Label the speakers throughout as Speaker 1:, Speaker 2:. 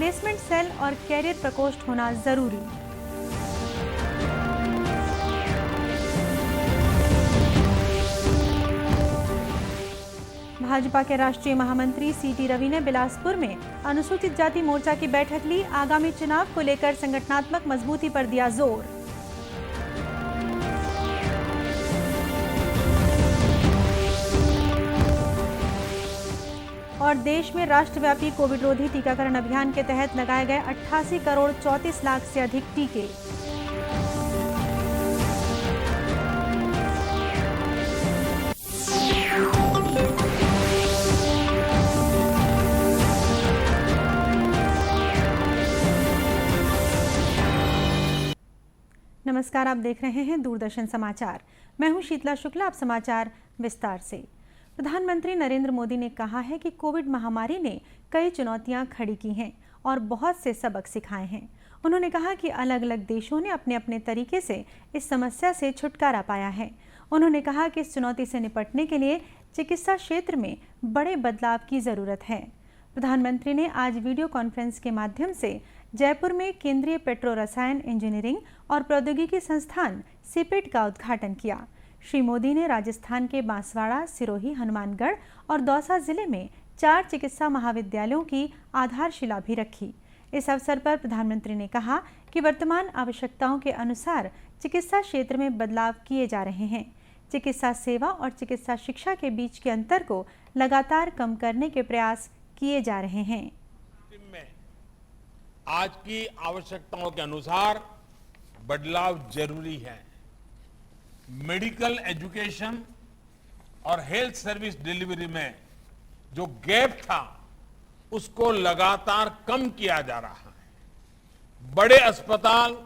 Speaker 1: Placement cell और career प्रकोष्ठ होना जरूरी। भाजपा के राष्ट्रीय महामंत्री सीटी रवि ने बिलासपुर में अनुसूचित जाति मोर्चा की बैठक ली। आगामी चुनाव को लेकर संगठनात्मक मजबूती पर दिया जोर। और देश में राष्ट्रव्यापी कोविड रोधी टीकाकरण अभियान के तहत लगाए गए 88 करोड़ 34 लाख से अधिक टीके। नमस्कार, आप देख रहे हैं दूरदर्शन समाचार। मैं हूं शीतला शुक्ला। अब समाचार विस्तार से। प्रधानमंत्री नरेंद्र मोदी ने कहा है कि कोविड महामारी ने कई चुनौतियां खड़ी की हैं और बहुत से सबक सिखाए हैं। उन्होंने कहा कि अलग अलग देशों ने अपने अपने तरीके से इस समस्या से छुटकारा पाया है। उन्होंने कहा कि इस चुनौती से निपटने के लिए चिकित्सा क्षेत्र में बड़े बदलाव की जरूरत है। प्रधानमंत्री ने आज वीडियो कॉन्फ्रेंस के माध्यम से जयपुर में केंद्रीय पेट्रो रसायन इंजीनियरिंग और प्रौद्योगिकी संस्थान सीपेट का उद्घाटन किया। श्री मोदी ने राजस्थान के बांसवाड़ा, सिरोही, हनुमानगढ़ और दौसा जिले में 4 चिकित्सा महाविद्यालयों की आधारशिला भी रखी। इस अवसर पर प्रधानमंत्री ने कहा कि वर्तमान आवश्यकताओं के अनुसार चिकित्सा क्षेत्र में बदलाव किए जा रहे हैं। चिकित्सा सेवा और चिकित्सा शिक्षा के बीच के अंतर को लगातार कम करने के प्रयास किए जा रहे हैं।
Speaker 2: आज की आवश्यकताओं के अनुसार बदलाव जरूरी है। मेडिकल एजुकेशन और हेल्थ सर्विस डिलीवरी में जो गैप था उसको लगातार कम किया जा रहा है। बड़े अस्पताल,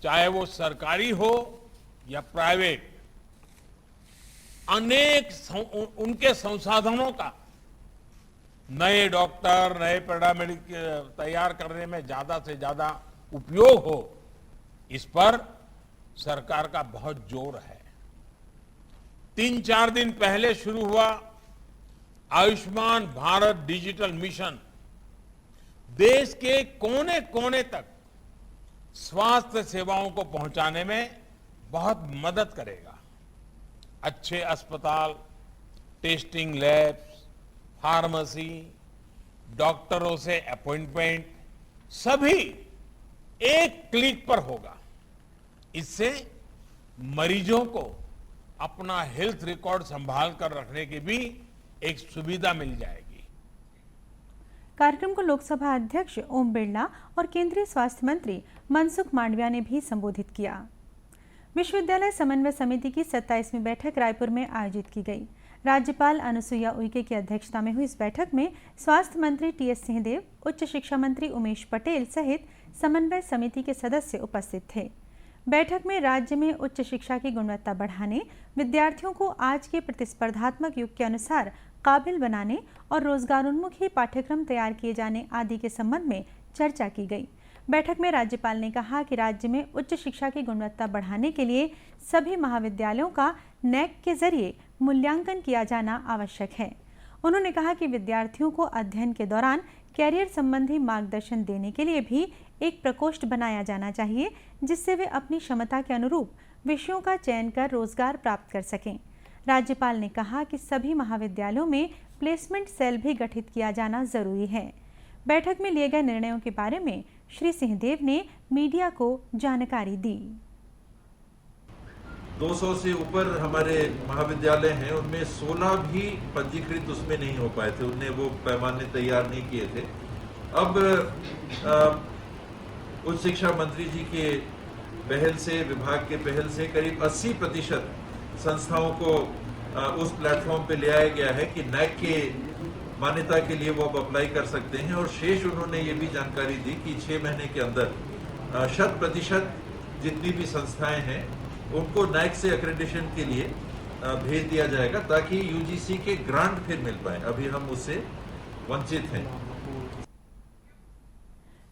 Speaker 2: चाहे वो सरकारी हो या प्राइवेट, अनेक उनके संसाधनों का नए डॉक्टर, नए पैरामेडिक तैयार करने में ज्यादा से ज्यादा उपयोग हो, इस पर सरकार का बहुत जोर है। 3-4 दिन पहले शुरू हुआ आयुष्मान भारत डिजिटल मिशन देश के कोने कोने तक स्वास्थ्य सेवाओं को पहुंचाने में बहुत मदद करेगा। अच्छे अस्पताल, टेस्टिंग लैब्स, फार्मेसी, डॉक्टरों से अपॉइंटमेंट सभी एक क्लिक पर होगा। इससे मरीजों को अपना हेल्थ रिकॉर्ड संभाल कर रखने की भी एक सुविधा मिल जाएगी।
Speaker 1: कार्यक्रम को लोकसभा अध्यक्ष ओम बिरला और केंद्रीय स्वास्थ्य मंत्री मनसुख मांडविया ने भी संबोधित किया। विश्वविद्यालय समन्वय समिति की 27वीं बैठक रायपुर में आयोजित की गई। राज्यपाल अनुसुईया उइके की अध्यक्षता में हुई इस बैठक में स्वास्थ्य मंत्री टीएस सिंहदेव, उच्च शिक्षा मंत्री उमेश पटेल सहित समन्वय समिति के सदस्य उपस्थित थे। बैठक में राज्य में उच्च शिक्षा की गुणवत्ता बढ़ाने, विद्यार्थियों को आज के प्रतिस्पर्धात्मक युग के अनुसार काबिल बनाने और रोजगारोन्मुखी पाठ्यक्रम तैयार किए जाने आदि के संबंध में चर्चा की गई। बैठक में राज्यपाल ने कहा कि राज्य में उच्च शिक्षा की गुणवत्ता बढ़ाने के लिए सभी महाविद्यालयों का नैक के जरिए मूल्यांकन किया जाना आवश्यक है। उन्होंने कहा कि विद्यार्थियों को अध्ययन के दौरान कैरियर संबंधी मार्गदर्शन देने के लिए भी एक प्रकोष्ठ बनाया जाना चाहिए, जिससे वे अपनी क्षमता के अनुरूप विषयों का चयन कर रोजगार प्राप्त कर सकें। राज्यपाल ने कहा कि सभी महाविद्यालयों में प्लेसमेंट सेल भी गठित किया जाना जरूरी है। बैठक में लिए गए निर्णयों के बारे में श्री सिंहदेव ने मीडिया को जानकारी दी।
Speaker 3: 200 से ऊपर हमारे महाविद्यालय हैं, उनमें 16 भी पंजीकृत उसमें नहीं हो पाए थे, उनने वो पैमाने तैयार नहीं किए थे। अब उच्च शिक्षा मंत्री जी के पहल से, विभाग के पहल से करीब 80% संस्थाओं को उस प्लेटफॉर्म पे ले आया गया है कि नैक के मान्यता के लिए वो अब अप्लाई कर सकते हैं। और शेष उन्होंने ये भी जानकारी दी कि 6 महीने के अंदर 100% जितनी भी संस्थाएं हैं उनको नैक से एक्रेडिटेशन के लिए भेज दिया जाएगा, ताकि यूजीसी के ग्रांट फिर मिल पाए। अभी हम उससे वंचित हैं।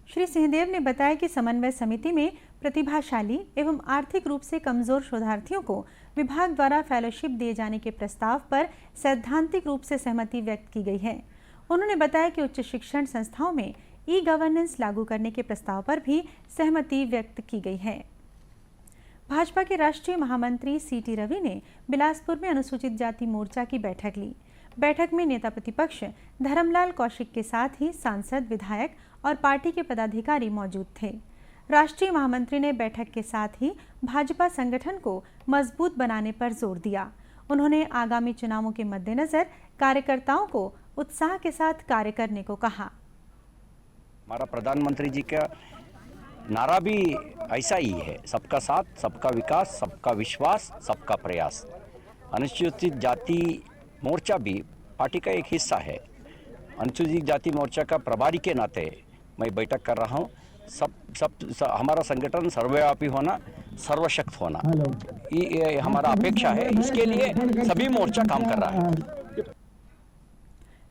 Speaker 1: श्री सिंहदेव ने बताया कि समन्वय समिति में प्रतिभाशाली एवं आर्थिक रूप से कमजोर शोधार्थियों को विभाग द्वारा फेलोशिप दिए जाने के प्रस्ताव पर सैद्धांतिक रूप से सहमति व्यक्त की गई है। उन्होंने बताया कि उच्च शिक्षण संस्थाओं में ई गवर्नेंस लागू करने के प्रस्ताव पर भी सहमति व्यक्त की गई है। भाजपा के राष्ट्रीय महामंत्री सीटी रवि ने बिलासपुर में अनुसूचित जाति मोर्चा की बैठक ली। बैठक में नेता प्रतिपक्ष धर्मलाल कौशिक के साथ ही सांसद, विधायक और पार्टी के पदाधिकारी मौजूद थे। राष्ट्रीय महामंत्री ने बैठक के साथ ही भाजपा संगठन को मजबूत बनाने पर जोर दिया। उन्होंने आगामी चुनावों के मद्देनजर कार्यकर्ताओं को उत्साह के साथ कार्य करने को कहा।
Speaker 4: हमारा प्रधानमंत्री जी का नारा भी ऐसा ही है, सबका साथ, सबका विकास, सबका विश्वास, सबका प्रयास। अनुसूचित जाति मोर्चा भी पार्टी का एक हिस्सा है। अनुसूचित जाति मोर्चा का प्रभारी के नाते मैं बैठक कर रहा हूँ। हमारा संगठन सर्वव्यापी होना, सर्वशक्त होना, ये हमारा अपेक्षा है। इसके लिए सभी मोर्चा काम कर रहा है।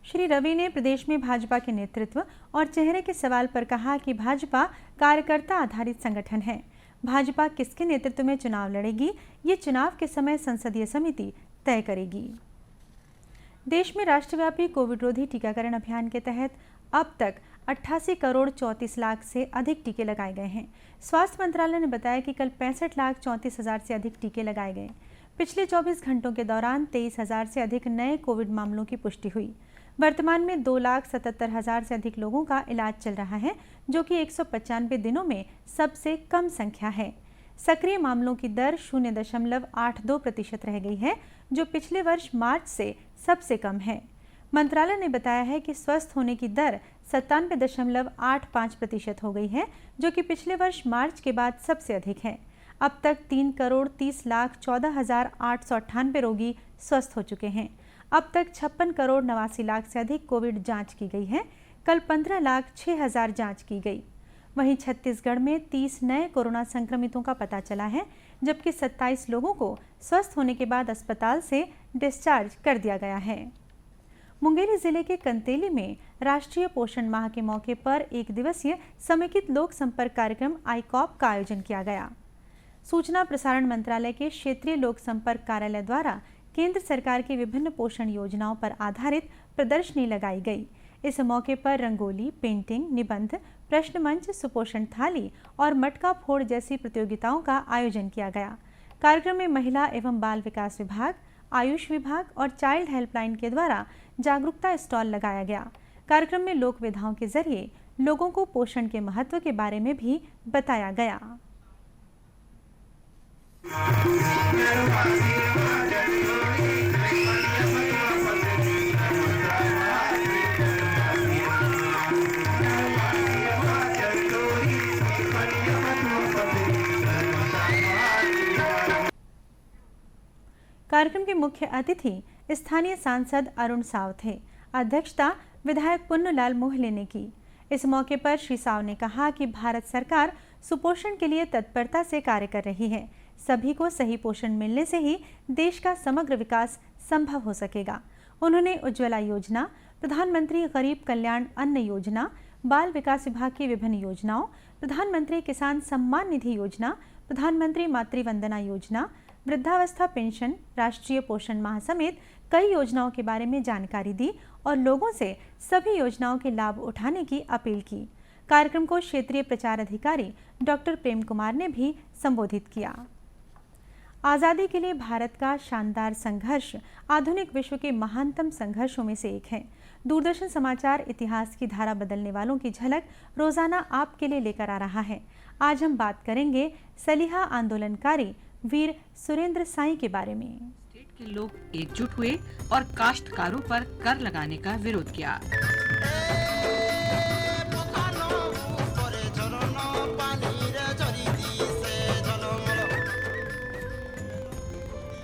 Speaker 1: श्री रवि ने प्रदेश में भाजपा के नेतृत्व और चेहरे के सवाल पर कहा कि भाजपा कार्यकर्ता आधारित संगठन है। भाजपा किसके नेतृत्व में चुनाव लड़ेगी, ये चुनाव के समय संसदीय समिति तय करेगी। देश में राष्ट्रव्यापी कोविड रोधी टीकाकरण अभियान के तहत अब तक 88 करोड़ 34 लाख से अधिक टीके लगाए गए हैं। स्वास्थ्य मंत्रालय ने बताया कि कल 65 लाख 34 हजार से अधिक टीके लगाए गए। पिछले 24 घंटों के दौरान 23 हजार से अधिक नए कोविड मामलों की पुष्टि हुई। वर्तमान में 2,77,000 से अधिक लोगों का इलाज चल रहा है, जो कि 195 दिनों में सबसे कम संख्या है। सक्रिय मामलों की दर 0.82% रह गई है, जो पिछले वर्ष मार्च से सबसे कम है। मंत्रालय ने बताया है कि स्वस्थ होने की दर 97.85% हो गई है, जो कि पिछले वर्ष मार्च के बाद सबसे अधिक है। अब तक 3,30,14,898 रोगी स्वस्थ हो चुके हैं। अब तक 56,89,00,000 से अधिक कोविड जांच की गई है। कल 15,06,000 जांच की गई। वहीं छत्तीसगढ़ में 30 नए कोरोना संक्रमितों का पता चला है, जबकि 27 लोगों को स्वस्थ होने के बाद अस्पताल से डिस्चार्ज कर दिया गया है। मुंगेली जिले के कंतेली में राष्ट्रीय पोषण माह के मौके पर एक दिवसीय समेकित लोक संपर्क कार्यक्रम आईकॉप का आयोजन किया गया। सूचना प्रसारण मंत्रालय के क्षेत्रीय लोक संपर्क कार्यालय द्वारा केंद्र सरकार की विभिन्न पोषण योजनाओं पर आधारित प्रदर्शनी लगाई गई। इस मौके पर रंगोली, पेंटिंग, निबंध, प्रश्न मंच, सुपोषण थाली और मटका फोड़ जैसी प्रतियोगिताओं का आयोजन किया गया। कार्यक्रम में महिला एवं बाल विकास विभाग, आयुष विभाग और चाइल्ड हेल्पलाइन के द्वारा जागरूकता स्टॉल लगाया गया। कार्यक्रम में लोक विधाओं के जरिए लोगों को पोषण के महत्व के बारे में भी बताया गया। कार्यक्रम के मुख्य अतिथि स्थानीय सांसद अरुण साव थे। अध्यक्षता विधायक पुन्नलाल मोहले ने की। इस मौके पर श्री साव ने कहा कि भारत सरकार सुपोषण के लिए तत्परता से कार्य कर रही है। सभी को सही पोषण मिलने से ही देश का समग्र विकास संभव हो सकेगा। उन्होंने उज्ज्वला योजना, प्रधानमंत्री गरीब कल्याण अन्न योजना, बाल विकास विभाग की विभिन्न योजनाओं, प्रधानमंत्री किसान सम्मान निधि योजना, प्रधानमंत्री मातृवंदना योजना, वृद्धावस्था पेंशन, राष्ट्रीय पोषण माह समेत कई योजनाओं के बारे में जानकारी दी और लोगों से सभी योजनाओं के लाभ उठाने की अपील की। कार्यक्रम को क्षेत्रीय प्रचार अधिकारी डॉक्टर प्रेम कुमार ने भी संबोधित किया। आज़ादी के लिए भारत का शानदार संघर्ष आधुनिक विश्व के महानतम संघर्षों में से एक है। दूरदर्शन समाचार इतिहास की धारा बदलने वालों की झलक रोजाना आपके लिए लेकर आ रहा है। आज हम बात करेंगे सलीहा आंदोलनकारी वीर सुरेंद्र साई के बारे में।
Speaker 5: स्टेट के लोग एकजुट हुए और काश्तकारों पर कर लगाने का विरोध किया।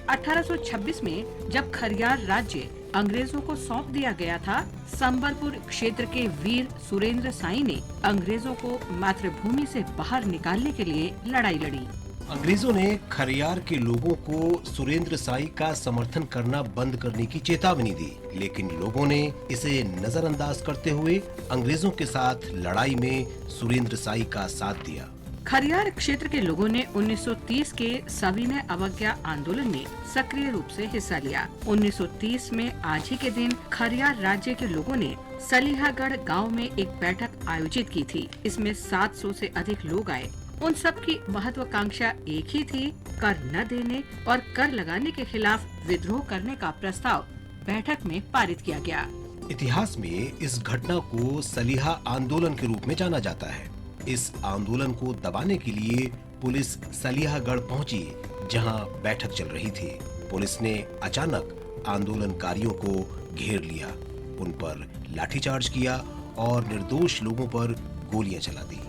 Speaker 5: (1826) में जब खरियार राज्य अंग्रेजों को सौंप दिया गया था, संबलपुर क्षेत्र के वीर सुरेंद्र साई ने अंग्रेजों को मातृभूमि से बाहर निकालने के लिए लड़ाई लड़ी।
Speaker 6: अंग्रेजों ने खरियार के लोगों को सुरेंद्र साई का समर्थन करना बंद करने की चेतावनी दी, लेकिन लोगों ने इसे नजरअंदाज करते हुए अंग्रेजों के साथ लड़ाई में सुरेंद्र साई का साथ दिया।
Speaker 5: खरियार क्षेत्र के लोगों ने 1930 के सविनय अवज्ञा आंदोलन में सक्रिय रूप से हिस्सा लिया। 1930 में आज ही के दिन खरियार राज्य के लोगों ने सलिहागढ़ गांव में एक बैठक आयोजित की थी। इसमें 700 से अधिक लोग आए। उन सब की महत्वाकांक्षा एक ही थी, कर न देने और कर लगाने के खिलाफ विद्रोह करने का प्रस्ताव बैठक में पारित किया गया।
Speaker 6: इतिहास में इस घटना को सलिहा आंदोलन के रूप में जाना जाता है। इस आंदोलन को दबाने के लिए पुलिस सलिहागढ़ पहुंची, जहां बैठक चल रही थी। पुलिस ने अचानक आंदोलनकारियों को घेर लिया, उन पर लाठीचार्ज किया और निर्दोष लोगों पर गोलियां चला दी।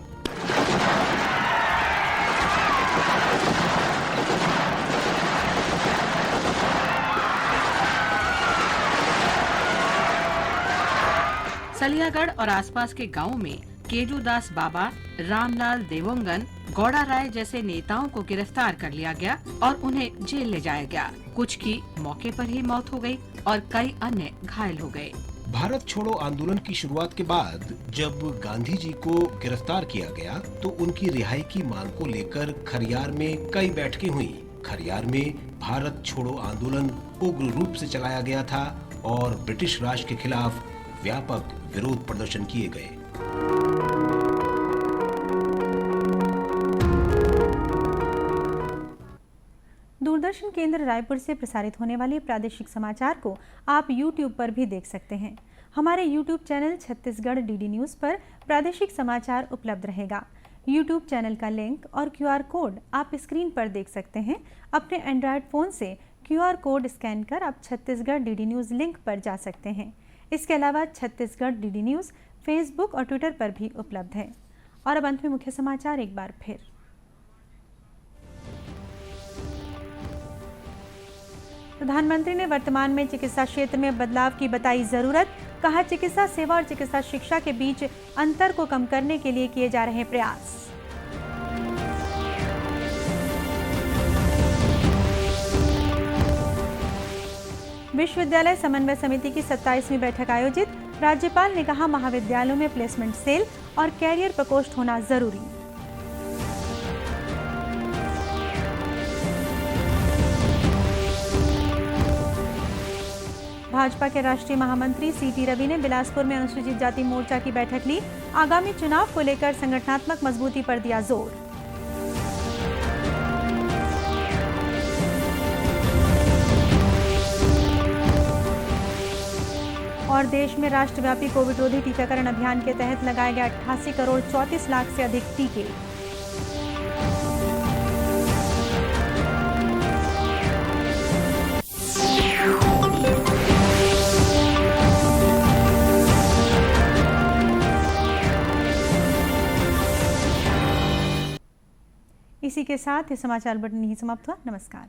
Speaker 5: सलियागढ़ और आसपास के गांवों में केजूदास बाबा, रामलाल देवोंगन, गौड़ा राय जैसे नेताओं को गिरफ्तार कर लिया गया और उन्हें जेल ले जाया गया। कुछ की मौके पर ही मौत हो गई और कई अन्य घायल हो गए।
Speaker 6: भारत छोड़ो आंदोलन की शुरुआत के बाद जब गांधी जी को गिरफ्तार किया गया तो उनकी रिहाई की मांग को लेकर खरियार में कई बैठकें हुई। खरियार में भारत छोड़ो आंदोलन उग्र रूप से चलाया गया था और ब्रिटिश राज के खिलाफ व्यापक विरोध प्रदर्शन किए गए।
Speaker 1: दूरदर्शन केंद्र रायपुर से प्रसारित होने वाले प्रादेशिक समाचार को आप YouTube पर भी देख सकते हैं। हमारे YouTube channel Chhattisgarh DD news पर प्रादेशिक समाचार उपलब्ध रहेगा। YouTube चैनल का लिंक और QR कोड आप स्क्रीन पर देख सकते हैं। अपने एंड्रॉयड फ़ोन से QR कोड स्कैन कर आप छत्तीसगढ़ DD न्यूज़ लिंक पर जा सकते हैं। इसके अलावा छत्तीसगढ़ DD न्यूज़ फेसबुक और ट्विटर पर भी उपलब्ध है। और अब अंत में मुख्य समाचार एक बार फिर। प्रधानमंत्री ने वर्तमान में चिकित्सा क्षेत्र में बदलाव की बताई जरूरत। कहा, चिकित्सा सेवा और चिकित्सा शिक्षा के बीच अंतर को कम करने के लिए किए जा रहे प्रयास। विश्वविद्यालय समन्वय समिति की 27वीं बैठक आयोजित। राज्यपाल ने कहा, महाविद्यालयों में प्लेसमेंट सेल और कैरियर प्रकोष्ठ होना जरूरी। भाजपा के राष्ट्रीय महामंत्री CT रवि ने बिलासपुर में अनुसूचित जाति मोर्चा की बैठक ली। आगामी चुनाव को लेकर संगठनात्मक मजबूती पर दिया जोर। और देश में राष्ट्रव्यापी कोविड रोधी टीकाकरण अभियान के तहत लगाए गए 88 करोड़ 34 लाख से अधिक टीके। इसी के साथ ये समाचार बुलेटिन ही समाप्त हुआ। नमस्कार।